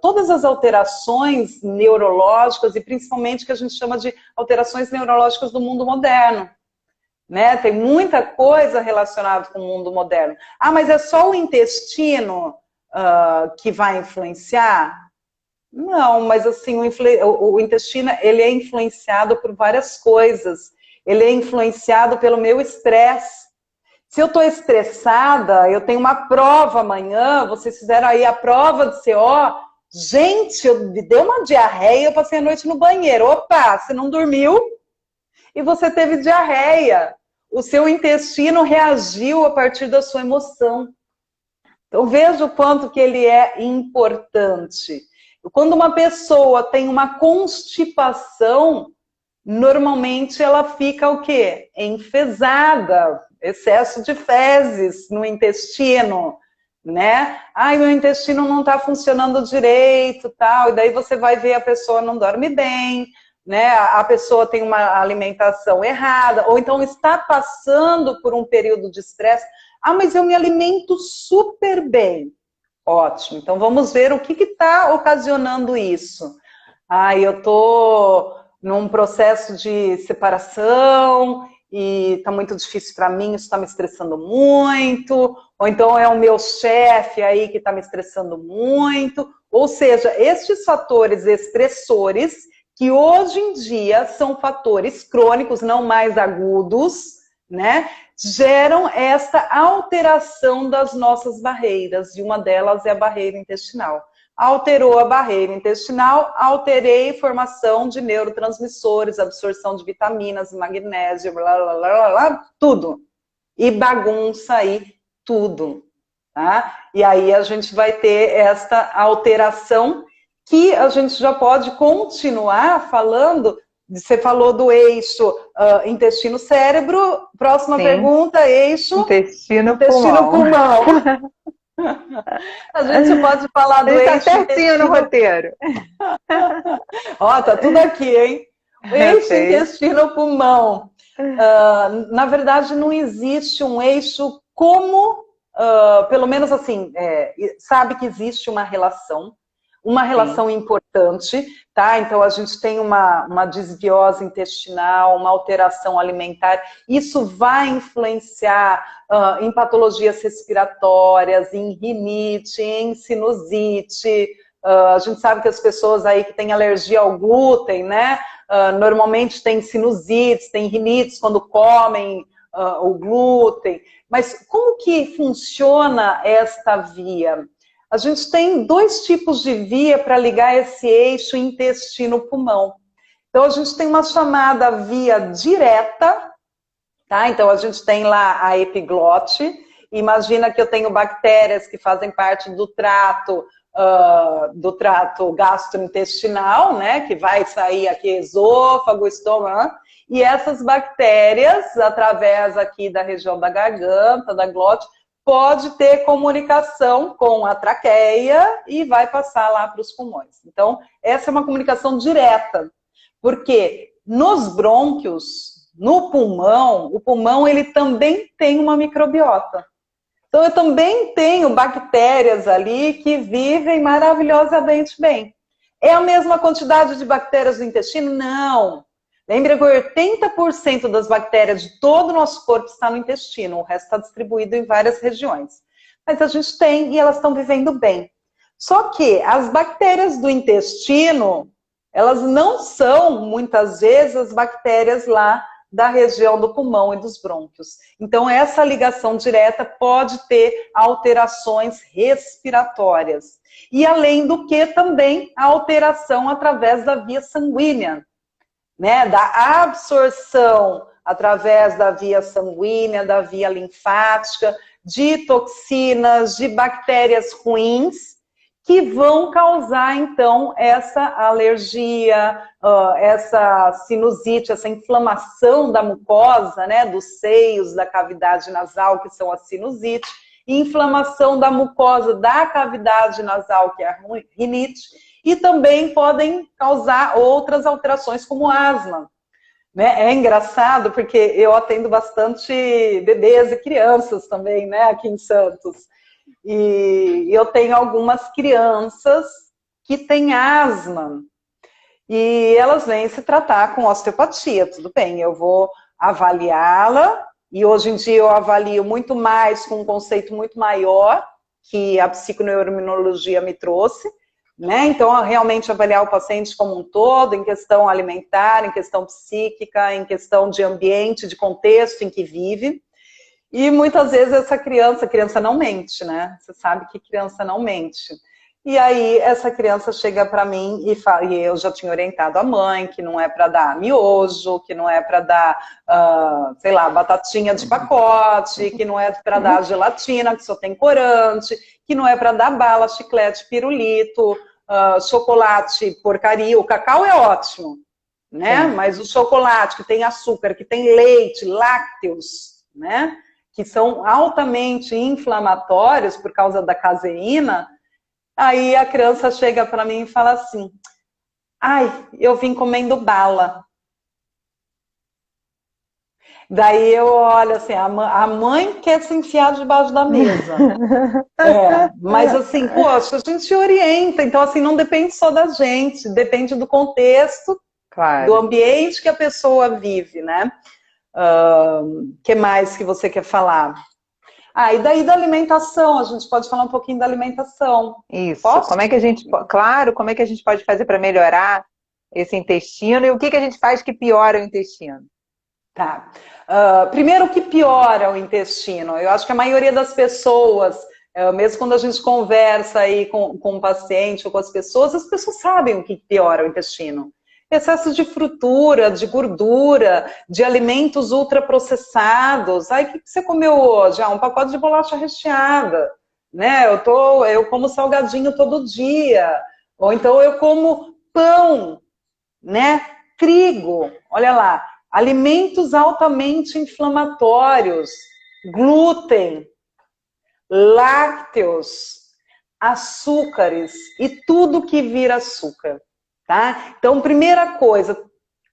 Todas as alterações neurológicas e principalmente que a gente chama de alterações neurológicas do mundo moderno. Né? Tem muita coisa relacionada com o mundo moderno. Ah, mas é só o intestino que vai influenciar? Não, mas assim, o intestino ele é influenciado por várias coisas. Ele é influenciado pelo meu estresse. Se eu estou estressada, eu tenho uma prova amanhã, vocês fizeram aí a prova do CO, gente, me deu uma diarreia, eu passei a noite no banheiro. Opa, você não dormiu e você teve diarreia. O seu intestino reagiu a partir da sua emoção. Então veja o quanto que ele é importante. Quando uma pessoa tem uma constipação, normalmente ela fica o quê? Enfesada, excesso de fezes no intestino, né? Ai, meu intestino não está funcionando direito, tal. E daí você vai ver a pessoa não dorme bem, né? A pessoa tem uma alimentação errada, ou então está passando por um período de estresse. Ah, mas eu me alimento super bem. Ótimo, então vamos ver o que está ocasionando isso. Ah, eu estou num processo de separação e está muito difícil para mim, isso está me estressando muito, ou então é o meu chefe aí que está me estressando muito. Ou seja, estes fatores estressores, que hoje em dia são fatores crônicos, não mais agudos, né? Geram essa alteração das nossas barreiras, e uma delas é a barreira intestinal. Alterou a barreira intestinal, alterei formação de neurotransmissores, absorção de vitaminas, magnésio, blá, blá, blá, blá, tudo. E bagunça aí tudo. Tá? E aí a gente vai ter esta alteração que a gente já pode continuar falando. Você falou do eixo intestino-cérebro. Próxima pergunta, eixo intestino-pulmão. A gente pode falar do eixo certinho no roteiro. Ó, tá tudo aqui, hein? O eixo intestino-pulmão. Na verdade, não existe um eixo como, pelo menos assim, sabe que existe uma relação importante, tá? Então a gente tem uma desbiose intestinal, uma alteração alimentar, isso vai influenciar em patologias respiratórias, em rinite, em sinusite. A gente sabe que as pessoas aí que têm alergia ao glúten, né? Normalmente tem sinusites, tem rinites quando comem o glúten. Mas como que funciona esta via? A gente tem dois tipos de via para ligar esse eixo intestino-pulmão. Então, a gente tem uma chamada via direta, tá? Então, a gente tem lá a epiglote. Imagina que eu tenho bactérias que fazem parte do trato do trato gastrointestinal, né, que vai sair aqui esôfago, estômago, e essas bactérias, através aqui da região da garganta, da glote, pode ter comunicação com a traqueia e vai passar lá para os pulmões. Então, essa é uma comunicação direta, porque nos brônquios, no pulmão, o pulmão ele também tem uma microbiota. Então, eu também tenho bactérias ali que vivem maravilhosamente bem. É a mesma quantidade de bactérias do intestino? Não. Lembra que 80% das bactérias de todo o nosso corpo está no intestino, o resto está distribuído em várias regiões. Mas a gente tem e elas estão vivendo bem. Só que as bactérias do intestino, elas não são, muitas vezes, as bactérias lá da região do pulmão e dos brônquios. Então, essa ligação direta pode ter alterações respiratórias. E, além do que, também a alteração através da via sanguínea, né? Da absorção através da via sanguínea, da via linfática, de toxinas, de bactérias ruins, que vão causar, então, essa alergia, essa sinusite, essa inflamação da mucosa, né, dos seios, da cavidade nasal, que são a sinusite, e inflamação da mucosa da cavidade nasal, que é a rinite, e também podem causar outras alterações, como asma. Né? É engraçado, porque eu atendo bastante bebês e crianças também, né, aqui em Santos. E eu tenho algumas crianças que têm asma e elas vêm se tratar com osteopatia, tudo bem, eu vou avaliá-la e hoje em dia eu avalio muito mais com um conceito muito maior que a psiconeuroimunologia me trouxe, né? Então, realmente avaliar o paciente como um todo, em questão alimentar, em questão psíquica, em questão de ambiente, de contexto em que vive. E muitas vezes essa criança não mente, né? Você sabe que criança não mente. E aí essa criança chega para mim e fala, e eu já tinha orientado a mãe que não é para dar miojo, que não é para dar, sei lá, batatinha de pacote, que não é para dar gelatina, que só tem corante, que não é para dar bala, chiclete, pirulito, chocolate, porcaria. O cacau é ótimo, né? Sim. Mas o chocolate que tem açúcar, que tem leite, lácteos, né? Que são altamente inflamatórios por causa da caseína, aí a criança chega para mim e fala assim, ai, eu vim comendo bala. Daí eu olho assim, a mãe quer se enfiar debaixo da mesa. Mas assim, poxa, a gente orienta, então assim, não depende só da gente, depende do contexto, claro, do ambiente que a pessoa vive, né? Que mais que você quer falar? E daí da alimentação, a gente pode falar um pouquinho da alimentação. Isso, como é que a gente, claro, como é que a gente pode fazer para melhorar esse intestino e o que a gente faz que piora o intestino? Tá. Primeiro, o que piora o intestino? Eu acho que a maioria das pessoas, mesmo quando a gente conversa aí com o paciente ou com as pessoas sabem o que piora o intestino. Excesso de frutura, de gordura, de alimentos ultraprocessados. Aí, o que você comeu hoje? Um pacote de bolacha recheada, né? Eu como salgadinho todo dia. Ou então eu como pão, né? Trigo, olha lá. Alimentos altamente inflamatórios, glúten, lácteos, açúcares e tudo que vira açúcar. Tá? Então, primeira coisa,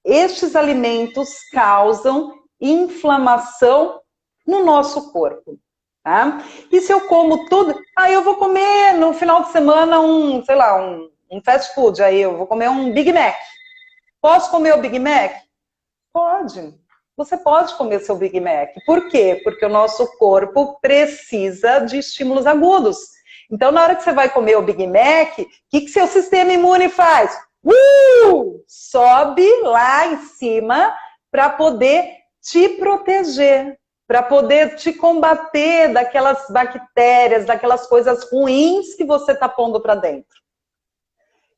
estes alimentos causam inflamação no nosso corpo. Tá? E se eu como tudo, eu vou comer no final de semana um fast food, aí eu vou comer um Big Mac. Posso comer o Big Mac? Pode. Você pode comer seu Big Mac. Por quê? Porque o nosso corpo precisa de estímulos agudos. Então, na hora que você vai comer o Big Mac, o que seu sistema imune faz? Sobe lá em cima para poder te proteger, para poder te combater daquelas bactérias, daquelas coisas ruins que você está pondo para dentro.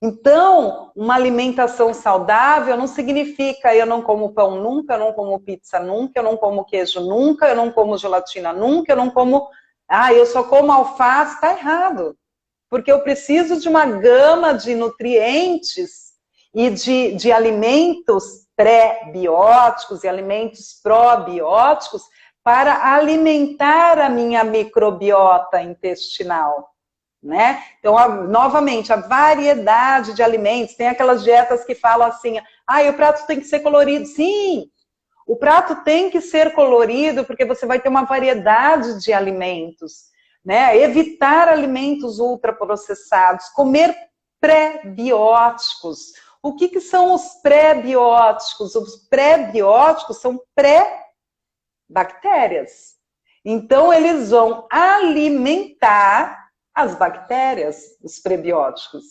Então, uma alimentação saudável não significa eu não como pão nunca, eu não como pizza nunca, eu não como queijo nunca, eu não como gelatina nunca, eu não como... eu só como alface, tá errado. porque eu preciso de uma gama de nutrientes e de alimentos pré-bióticos e alimentos probióticos para alimentar a minha microbiota intestinal, né? Então, novamente, a variedade de alimentos, tem aquelas dietas que falam assim, o prato tem que ser colorido. Sim, o prato tem que ser colorido porque você vai ter uma variedade de alimentos, né? Evitar alimentos ultraprocessados, comer pré-bióticos. O que são os pré-bióticos? Os pré-bióticos são pré-bactérias. Então, eles vão alimentar as bactérias, os prebióticos,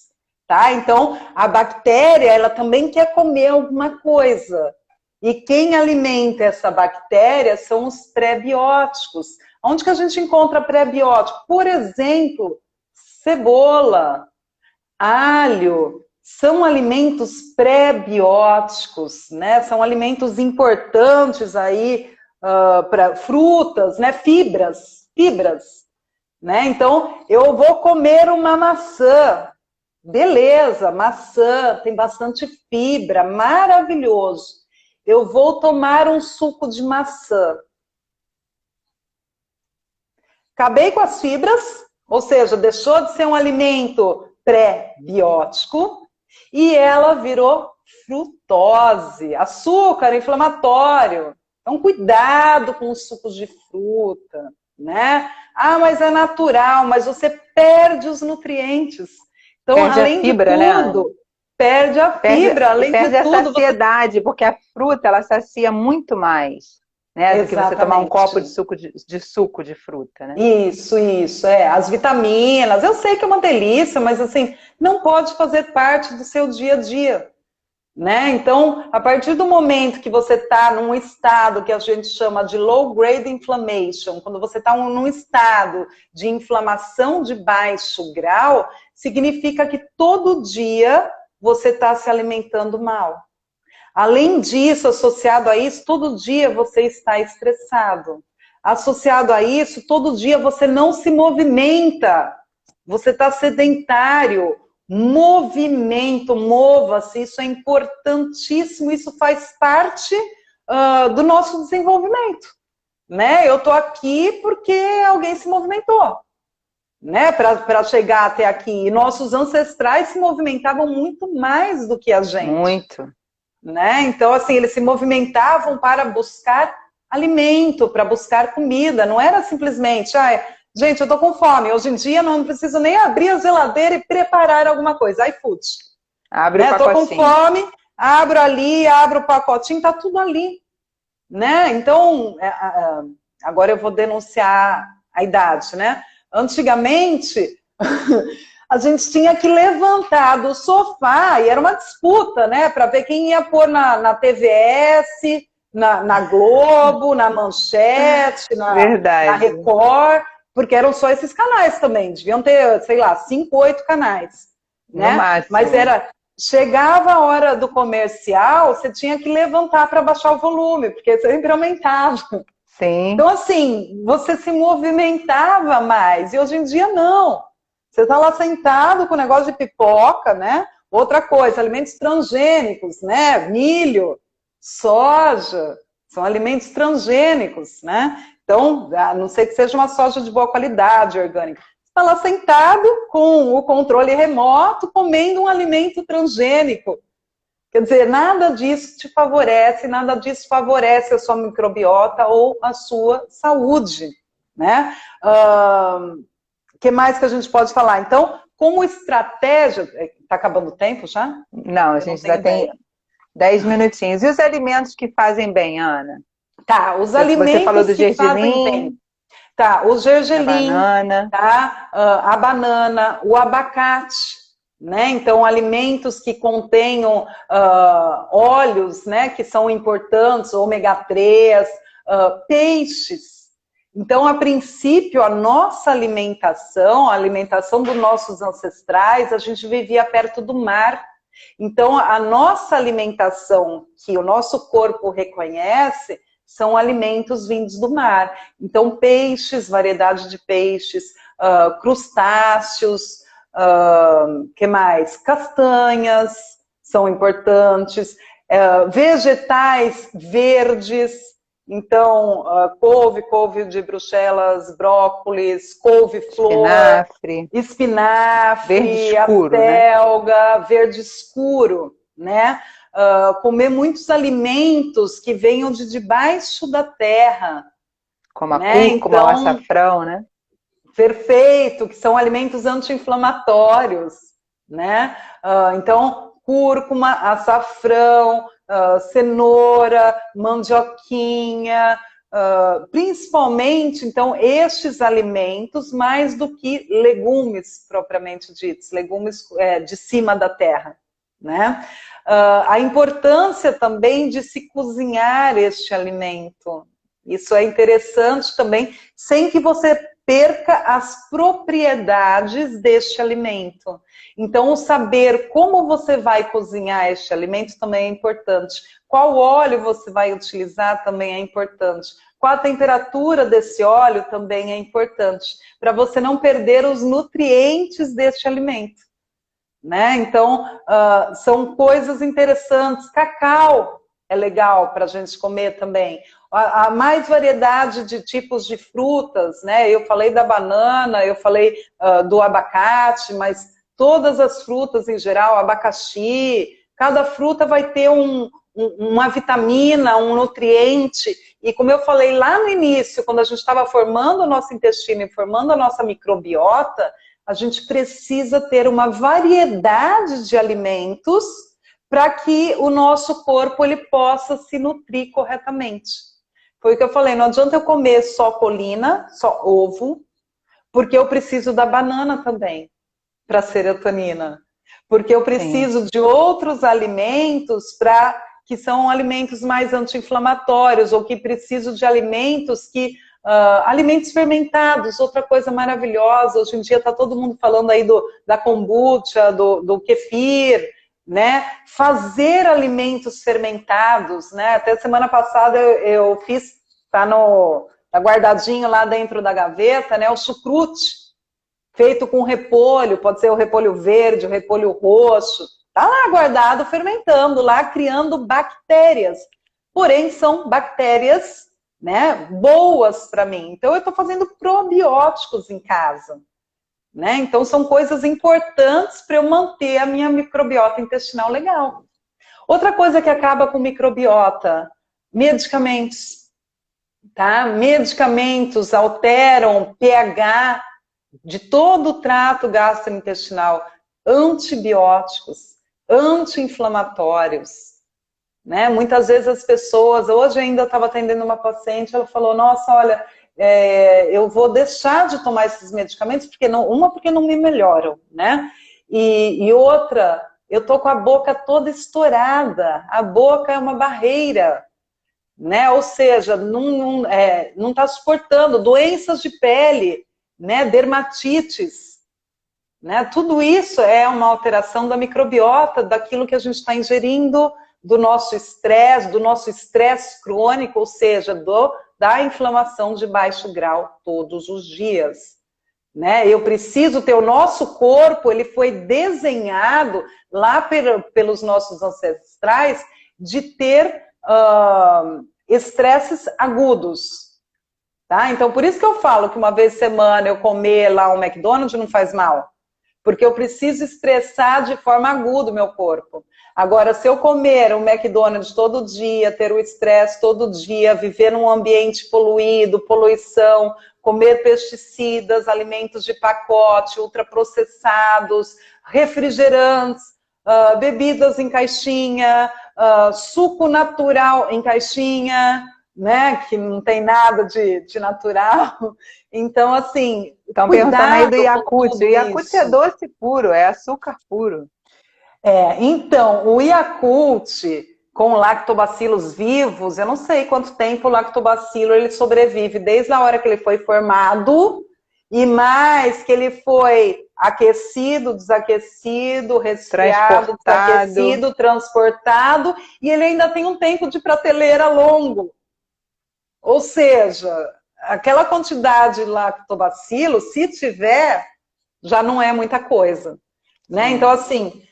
tá? Então, a bactéria, ela também quer comer alguma coisa. E quem alimenta essa bactéria são os pré-bióticos. Onde que a gente encontra pré-biótico? Por exemplo, cebola, alho, são alimentos pré-bióticos, né? São alimentos importantes aí para frutas, né? Fibras, né? Então, eu vou comer uma maçã. Beleza, maçã, tem bastante fibra, maravilhoso. Eu vou tomar um suco de maçã. Acabei com as fibras, ou seja, deixou de ser um alimento pré-biótico e ela virou frutose, açúcar inflamatório. Então, cuidado com os sucos de fruta, né? Mas é natural, mas você perde os nutrientes. Então, Perde além a fibra, de tudo, né? perde a fibra, além perde de tudo... a saciedade, porque a fruta, ela sacia muito mais, né? Do que você tomar um copo de suco de fruta, né? Isso, as vitaminas, eu sei que é uma delícia, mas assim, não pode fazer parte do seu dia a dia, né? Então, a partir do momento que você está num estado que a gente chama de low grade inflammation, quando você está num estado de inflamação de baixo grau, significa que todo dia você está se alimentando mal. Além disso, associado a isso, todo dia você está estressado. Associado a isso, todo dia você não se movimenta. Você está sedentário. Movimento, mova-se, isso é importantíssimo, isso faz parte do nosso desenvolvimento. Né? Eu estou aqui porque alguém se movimentou, né? Para chegar até aqui. E nossos ancestrais se movimentavam muito mais do que a gente. Muito. Né? Então, assim, eles se movimentavam para buscar alimento, para buscar comida. Não era simplesmente, gente, eu tô com fome. Hoje em dia não preciso nem abrir a geladeira e preparar alguma coisa. iFood. Abre o pacotinho. Tô com fome, abro o pacotinho, tá tudo ali. Né? Então, agora eu vou denunciar a idade, né? Antigamente, a gente tinha que levantar do sofá, e era uma disputa, né? Para ver quem ia pôr na TVS, na Globo, na Manchete, na Record, porque eram só esses canais também, deviam ter, sei lá, 5, 8 canais, né? No máximo. Mas chegava a hora do comercial, você tinha que levantar para baixar o volume, porque sempre aumentava. Sim. Então, assim, você se movimentava mais, e hoje em dia não. Você está lá sentado com o negócio de pipoca, né? Outra coisa, alimentos transgênicos, né? Milho, soja, são alimentos transgênicos, né? Então, a não ser que seja uma soja de boa qualidade, orgânica. Você está lá sentado com o controle remoto, comendo um alimento transgênico. Quer dizer, nada disso te favorece, nada disso favorece a sua microbiota ou a sua saúde, né? O que mais que a gente pode falar? Então, como estratégia... Está acabando o tempo já? Não, a gente já tem 10 minutinhos. E os alimentos que fazem bem, Ana? Tá, os alimentos você falou do que fazem bem. Tá, o gergelim, a banana, tá? A banana, o abacate, né? Então, alimentos que contenham óleos, né? Que são importantes, ômega 3, peixes. Então, a princípio, a nossa alimentação, a alimentação dos nossos ancestrais, a gente vivia perto do mar. Então, a nossa alimentação, que o nosso corpo reconhece, são alimentos vindos do mar. Então, peixes, variedade de peixes, crustáceos, que mais? Castanhas são importantes, vegetais verdes, então couve de Bruxelas, brócolis, couve-flor, espinafre, verde escuro, acelga, né? Verde escuro, né? Comer muitos alimentos que venham de debaixo da terra. Como a cúrcuma, o açafrão, né? Perfeito, que são alimentos anti-inflamatórios, né? Então, cúrcuma, açafrão, cenoura, mandioquinha, principalmente, então, estes alimentos, mais do que legumes propriamente ditos, legumes de cima da terra, né? A importância também de se cozinhar este alimento. Isso é interessante também, sem que você perca as propriedades deste alimento. Então, o saber como você vai cozinhar este alimento também é importante. Qual óleo você vai utilizar também é importante. Qual a temperatura desse óleo também é importante, para você não perder os nutrientes deste alimento. Né? Então, são coisas interessantes. Cacau é legal para a gente comer também. Há mais variedade de tipos de frutas, né? Eu falei da banana, eu falei do abacate, mas todas as frutas em geral, abacaxi, cada fruta vai ter uma vitamina, um nutriente. E como eu falei lá no início, quando a gente estava formando o nosso intestino e formando a nossa microbiota, a gente precisa ter uma variedade de alimentos para que o nosso corpo ele possa se nutrir corretamente. Foi o que eu falei, não adianta eu comer só colina, só ovo, porque eu preciso da banana também, para serotonina. Porque eu preciso de outros alimentos que são alimentos mais anti-inflamatórios, ou que preciso de alimentos que... alimentos fermentados, outra coisa maravilhosa. Hoje em dia está todo mundo falando aí da kombucha, do kefir, né? Fazer alimentos fermentados, né? Até semana passada eu fiz, tá guardadinho lá dentro da gaveta, né? O chucrute, feito com repolho, pode ser o repolho verde, o repolho roxo, tá lá guardado, fermentando, lá criando bactérias. Porém, são bactérias, né, boas para mim. Então, eu estou fazendo probióticos em casa. Né? Então, são coisas importantes para eu manter a minha microbiota intestinal legal. Outra coisa que acaba com microbiota, medicamentos. Tá? Medicamentos alteram pH de todo o trato gastrointestinal. Antibióticos, anti-inflamatórios. Né? Muitas vezes as pessoas, hoje ainda estava atendendo uma paciente, ela falou, nossa, olha, eu vou deixar de tomar esses medicamentos, porque não me melhoram, né? E outra, eu tô com a boca toda estourada, a boca é uma barreira, né? Ou seja, não está suportando, doenças de pele, né? Dermatites, né? Tudo isso é uma alteração da microbiota, daquilo que a gente está ingerindo, do nosso estresse crônico, ou seja, da inflamação de baixo grau todos os dias. Né? Eu preciso ter, o nosso corpo, ele foi desenhado lá pelos nossos ancestrais de ter estresses agudos. Tá? Então, por isso que eu falo que uma vez por semana eu comer lá um McDonald's não faz mal. Porque eu preciso estressar de forma aguda o meu corpo. Agora, se eu comer um McDonald's todo dia, ter o estresse todo dia, viver num ambiente poluído, poluição, comer pesticidas, alimentos de pacote, ultraprocessados, refrigerantes, bebidas em caixinha, suco natural em caixinha, né, que não tem nada de natural. Então, assim, estão perguntando aí do Yakult. O Yakult é doce puro, é açúcar puro. Então, o Yakult com lactobacilos vivos, eu não sei quanto tempo o lactobacilo ele sobrevive, desde a hora que ele foi formado, e mais que ele foi aquecido, desaquecido, resfriado, desaquecido, transportado, e ele ainda tem um tempo de prateleira longo. Ou seja, aquela quantidade de lactobacilo, se tiver, já não é muita coisa, né? Então, assim,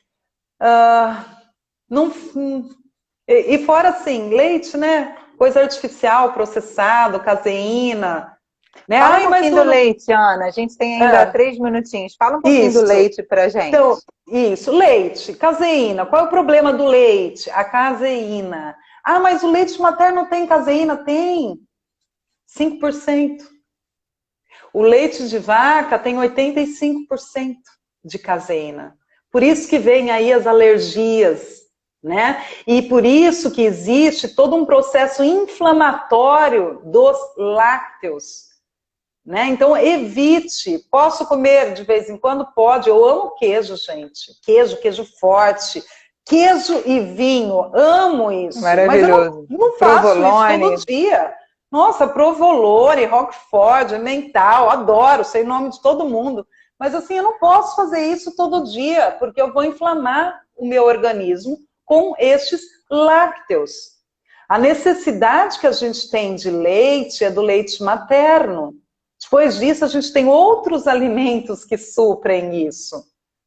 não, e fora, assim, leite, né? Coisa artificial, processado, caseína, né? Fala um Ai, mas pouquinho do leite, Ana. A gente tem ainda 3 minutinhos. Fala um pouquinho do isso. leite pra gente. Então, isso, leite, caseína. Qual é o problema do leite? A caseína. Ah, mas o leite materno tem caseína? Tem. 5%. O leite de vaca tem 85% de caseína. Por isso que vem aí as alergias, né? E por isso que existe todo um processo inflamatório dos lácteos, né? Então evite. Posso comer de vez em quando? Pode. Eu amo queijo, gente. Queijo forte. Queijo e vinho, amo isso. Maravilhoso. Mas eu não faço Provolone. isso todo dia. Nossa, provolone, Roquefort, mental, adoro, sei o nome de todo mundo. Mas assim, eu não posso fazer isso todo dia, porque eu vou inflamar o meu organismo com estes lácteos. A necessidade que a gente tem de leite é do leite materno. Depois disso, a gente tem outros alimentos que suprem isso,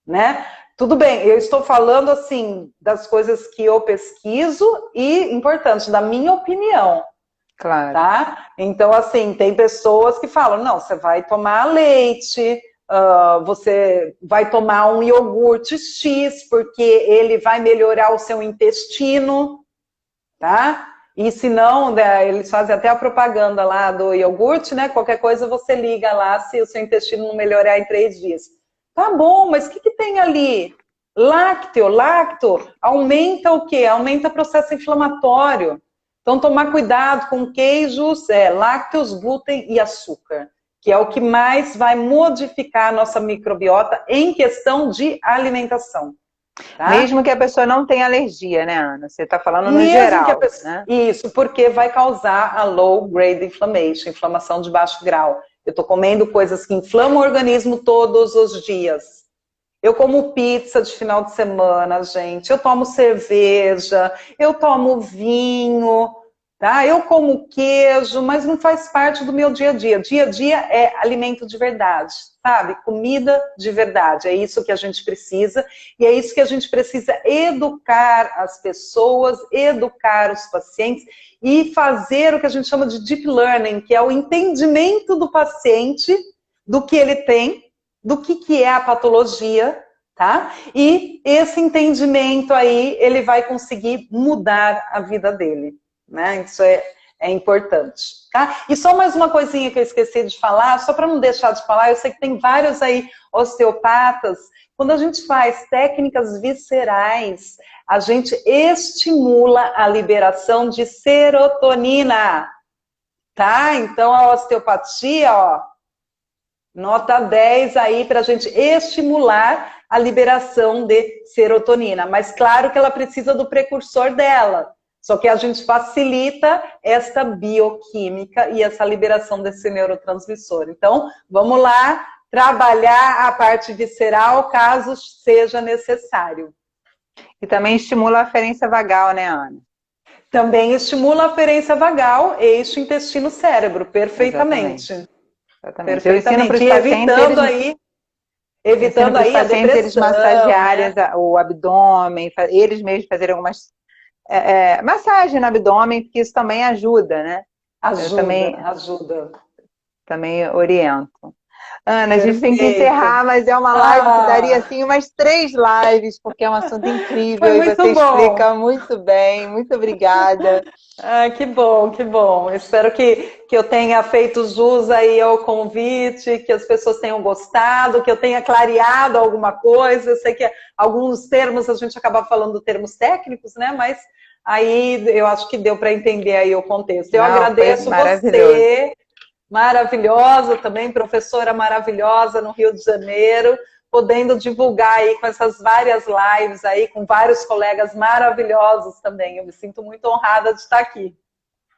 né? Tudo bem, eu estou falando, assim, das coisas que eu pesquiso e, importante, da minha opinião. Claro. Tá? Então, assim, tem pessoas que falam, não, você vai tomar leite, você vai tomar um iogurte X, porque ele vai melhorar o seu intestino, tá? E se não, né, eles fazem até a propaganda lá do iogurte, né? Qualquer coisa você liga lá se o seu intestino não melhorar em 3 dias. Tá bom, mas o que tem ali? Lacto, aumenta o quê? Aumenta o processo inflamatório. Então, tomar cuidado com queijos, lácteos, glúten e açúcar, que é o que mais vai modificar a nossa microbiota em questão de alimentação. Tá? Mesmo que a pessoa não tenha alergia, né, Ana? Você está falando no Mesmo geral, que a pessoa... né? Isso, porque vai causar a low grade inflammation, inflamação de baixo grau. Eu estou comendo coisas que inflamam o organismo todos os dias. Eu como pizza de final de semana, gente. Eu tomo cerveja, eu tomo vinho, tá? Eu como queijo, mas não faz parte do meu dia a dia. Dia a dia é alimento de verdade, sabe? Comida de verdade. É isso que a gente precisa e é isso que a gente precisa educar as pessoas, educar os pacientes e fazer o que a gente chama de deep learning, que é o entendimento do paciente, do que ele tem, do que é a patologia, tá? E esse entendimento aí, ele vai conseguir mudar a vida dele, né? Isso é importante, tá? E só mais uma coisinha que eu esqueci de falar, só para não deixar de falar, eu sei que tem vários aí osteopatas, quando a gente faz técnicas viscerais, a gente estimula a liberação de serotonina, tá? Então a osteopatia, ó, nota 10 aí para a gente estimular a liberação de serotonina. Mas claro que ela precisa do precursor dela. Só que a gente facilita esta bioquímica e essa liberação desse neurotransmissor. Então, vamos lá trabalhar a parte visceral caso seja necessário. E também estimula a aferência vagal, né, Ana? Também estimula a aferência vagal, eixo intestino-cérebro, perfeitamente. Exatamente. Eu ensino para os pacientes, evitando aí a depressão, eles massagearem, né, o abdômen, eles mesmos fazerem algumas massagem no abdômen, porque isso também ajuda, né? Ajuda. Também oriento. Ana, a gente tem que encerrar, mas é uma live que daria assim umas 3 lives, porque é um assunto incrível e você explica muito bem. Muito obrigada. Que bom, que bom. Espero que eu tenha feito jus aí ao convite, que as pessoas tenham gostado, que eu tenha clareado alguma coisa. Eu sei que alguns termos a gente acaba falando termos técnicos, né? Mas aí eu acho que deu para entender aí o contexto. Eu agradeço você. Maravilhosa também, professora maravilhosa no Rio de Janeiro, podendo divulgar aí com essas várias lives aí, com vários colegas maravilhosos também. Eu me sinto muito honrada de estar aqui.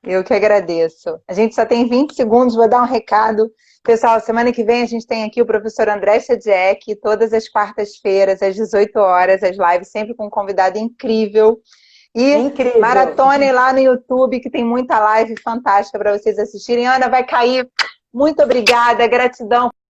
Eu que agradeço. A gente só tem 20 segundos, vou dar um recado. Pessoal, semana que vem a gente tem aqui o professor André Shadjack, todas as quartas-feiras, às 18 horas, as lives sempre com um convidado incrível. E maratone lá no YouTube, que tem muita live fantástica para vocês assistirem. Ana, vai cair. Muito obrigada, gratidão.